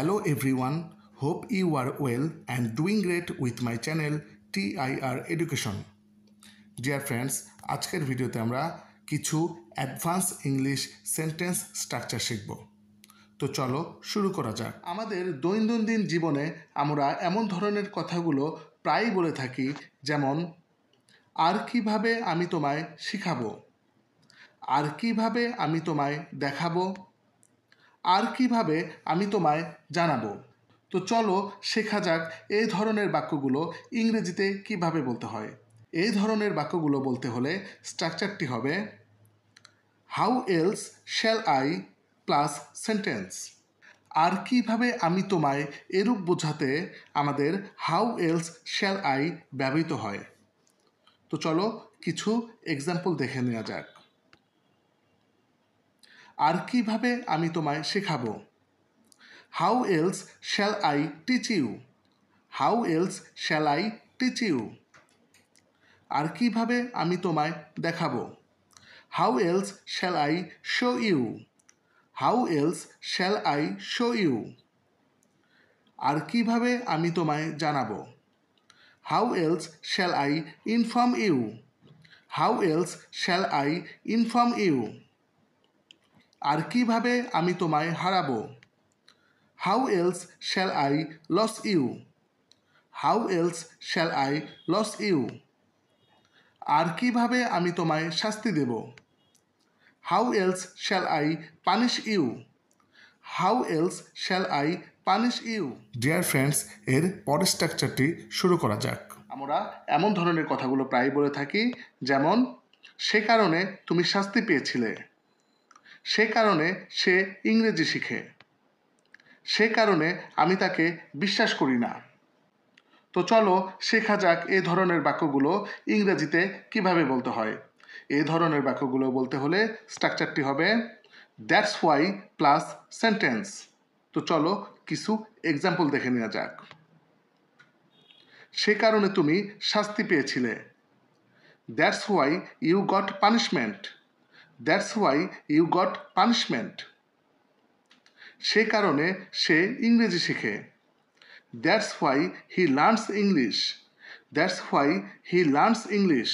Hello everyone, hope you are well and doing great with my channel TIR Education. Dear friends, আজকের ভিডিওতে আমরা কিছু advance English sentence structure শিখব। তো চলো শুরু করা যাক। আমাদের দৈনন্দিন জীবনে আমরা এমন ধরনের কথাগুলো প্রায়ই বলে থাকি, যেমন আর কিভাবে আমি তোমায় শিখাবো, আর কিভাবে আমি তোমায় দেখাবো, আর কিভাবে আমি তোমায় জানাবো। তো চলো শেখা যাক এই ধরনের বাক্যগুলো ইংরেজিতে কিভাবে বলতে হয়। এই ধরনের বাক্যগুলো বলতে হলে স্ট্রাকচারটি হবে how else shall I plus sentence. আর কিভাবে আমি তোমায় এরূপ বোঝাতে আমাদের হাউ এলস শ্যাল আই ব্যবহৃত হয়। তো চলো কিছু এক্সাম্পল দেখে নেওয়া যাক। আর কিভাবে আমি তোমায় শেখাবো, how else shall I teach you, how else shall I teach you. আর কিভাবে আমি তোমায় দেখাবো, how else shall I show you, how else shall I show you. আর কিভাবে আমি তোমায় জানাবো, how else shall I inform you, how else shall I inform you. আর কিভাবে আমি তোমায় হারাবো, how else shall I lose you, how else shall I lose you. আর কিভাবে আমি তোমায় শাস্তি দেব, how else shall I punish you, how else shall I punish you. Dear friends, এর পরের স্ট্রাকচারটি শুরু করা যাক। আমরা এমন ধরনের কথাগুলো প্রায় বলে থাকি, যেমন সে কারণে তুমি শাস্তি পেয়েছিলে, সে কারণে সে ইংরেজি শিখে, সে কারণে আমি তাকে বিশ্বাস করি না। তো চলো শেখা যাক এই ধরনের বাক্যগুলো ইংরেজিতে কিভাবে বলতে হয়। এই ধরনের বাক্যগুলো বলতে হলে স্ট্রাকচারটি হবে দ্যাটস ওয়াই প্লাস সেন্টেন্স। তো চলো কিছু এক্সাম্পল দেখে নেওয়া যাক। সে কারণে তুমি শাস্তি পেয়েছিলে, that's why you got punishment, that's why you got punishment. সে কারণে সে ইংরেজি শিখে, that's why he learns English, that's why he learns English.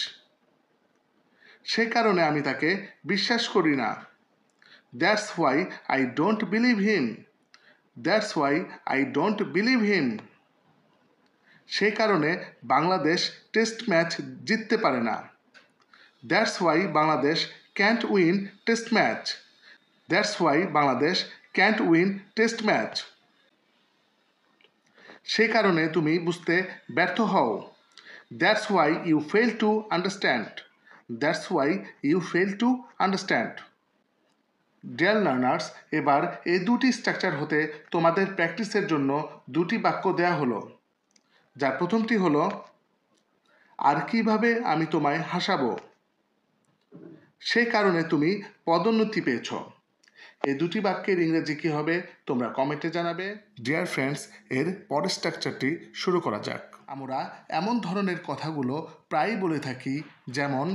সে কারণে আমি তাকে বিশ্বাস করি না, that's why I don't believe him, that's why I don't believe him. সে কারণে বাংলাদেশ টেস্ট ম্যাচ জিততে পারে না, that's why Bangladesh can't win test match, that's why Bangladesh can't win test match. সে কারণে তুমি বুঝতে ব্যর্থ হও, that's why you fail to understand, that's why you fail to understand. Dear learners, এবার এই দুটি স্ট্রাকচার হতে তোমাদের প্র্যাকটিসের জন্য দুটি বাক্য দেয়া হলো, যার প্রথমটি হলো আর কিভাবে আমি তোমায় হাসাবো, সে কারণে তুমি পদোন্নতি পেয়েছ। এই দুটি বাক্যের ইংরেজি কী হবে তোমরা কমেন্টে জানাবে। ডিয়ার ফ্রেন্ডস, এর পরের স্ট্রাকচারটি শুরু করা যাক। আমরা এমন ধরনের কথাগুলো প্রায়ই বলে থাকি, যেমন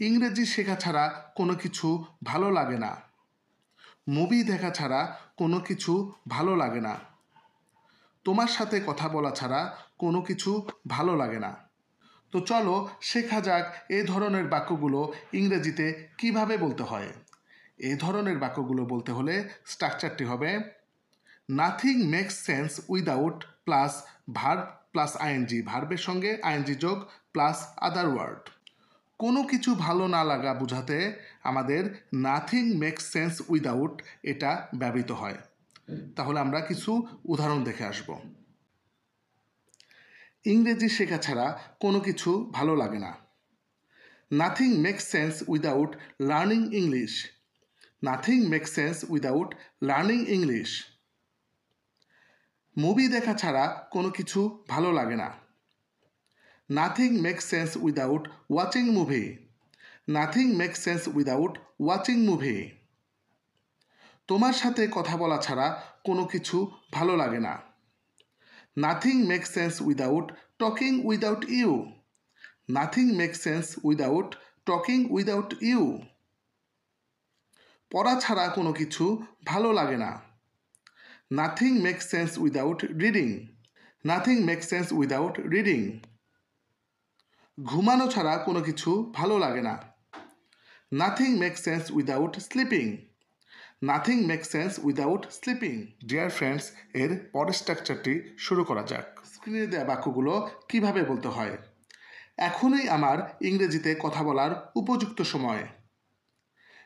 ইংরেজি শেখা ছাড়া কোনো কিছু ভালো লাগে না, মুভি দেখা ছাড়া কোনো কিছু ভালো লাগে না, তোমার সাথে কথা বলা ছাড়া কোনো কিছু ভালো লাগে না। তো চলো শেখা যাক এই ধরনের বাক্যগুলো ইংরেজিতে কিভাবে বলতে হয়। এই ধরনের বাক্যগুলো বলতে হলে স্ট্রাকচারটি হবে nothing makes sense without plus verb plus ING, ভার্বের সঙ্গে আইএনজি যোগ প্লাস আদার ওয়ার্ড। কোনো কিছু ভালো না লাগা বোঝাতে আমাদের নাথিং মেক্স সেন্স উইদাউট এটা ব্যবহৃত হয়। তাহলে আমরা কিছু উদাহরণ দেখে আসব। ইংরেজি শেখা ছাড়া কোনো কিছু ভালো লাগে না, nothing makes sense without learning English, nothing makes sense without learning English. Movie দেখা ছাড়া কোনো কিছু ভালো লাগে না, nothing makes sense without watching movie, nothing makes sense without watching movie. তোমার সাথে কথা বলা ছাড়া কোনো কিছু ভালো লাগে না, nothing makes sense without talking without you, nothing makes sense without talking without you. পড়া ছাড়া কোনো কিছু ভালো লাগে না, nothing makes sense without reading. Nothing makes sense without reading. ঘুমানো ছাড়া কোনো কিছু ভালো লাগে না। Nothing makes sense without sleeping. Nothing makes sense without sleeping. Dear friends, এর পরের স্ট্রাকচারটি শুরু করা যাক। স্ক্রিনে দেওয়া বাক্যগুলো কিভাবে বলতে হয়। এখনই আমার ইংরেজিতে কথা বলার উপযুক্ত সময়।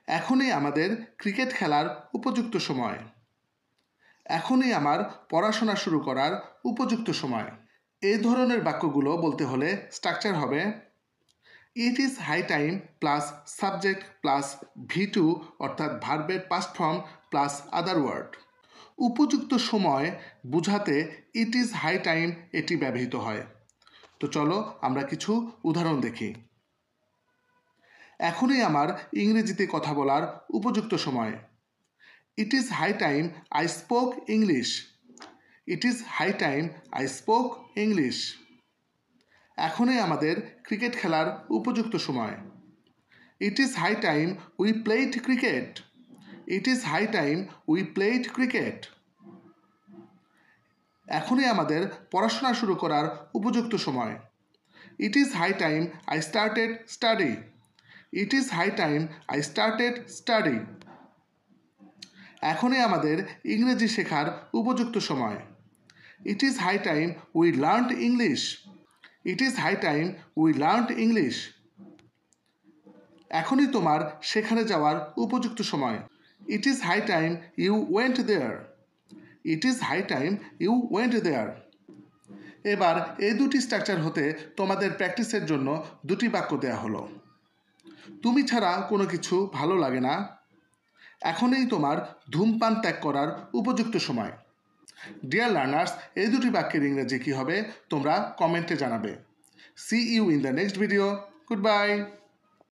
এখনই আমাদের ক্রিকেট খেলার উপযুক্ত সময়। এখনই আমার পড়াশোনা শুরু করার উপযুক্ত সময়। এই ধরনের বাক্যগুলো বলতে হলে স্ট্রাকচার হবে it is high time plus subject plus V2 অর্থাৎ ভার্বের past form plus other word. উপযুক্ত সময় বোঝাতে ইট ইজ হাই টাইম এটি ব্যবহৃত হয়। তো চলো আমরা কিছু উদাহরণ দেখি। এখনই আমার ইংরেজিতে কথা বলার উপযুক্ত সময়। It is high time I spoke English. It is high time I spoke English. এখনই আমাদের ক্রিকেট খেলার উপযুক্ত সময়। It is high time we played cricket. It is high time we played cricket. এখনই আমাদের পড়াশোনা শুরু করার উপযুক্ত সময়। It is high time I started study. It is high time I started study. এখনই আমাদের ইংরেজি শেখার উপযুক্ত সময়। It is high time we learned English. It is high time we learned English. এখনই তোমার সেখানে যাওয়ার উপযুক্ত সময়। It is high time you went there. It is high time you went there. এবার এই দুটি স্ট্রাকচার হতে তোমাদের প্র্যাকটিসের জন্য দুটি বাক্য দেয়া হলো। তুমি ছাড়া কোনো কিছু ভালো লাগে না। এখনই তোমার ধূমপান ত্যাগ করার উপযুক্ত সময়। ডিয়ার লার্নার্স, এই দুটি বাক্যের ইংরেজি কী হবে তোমরা কমেন্টে জানাবে। See you in the next video. Good by.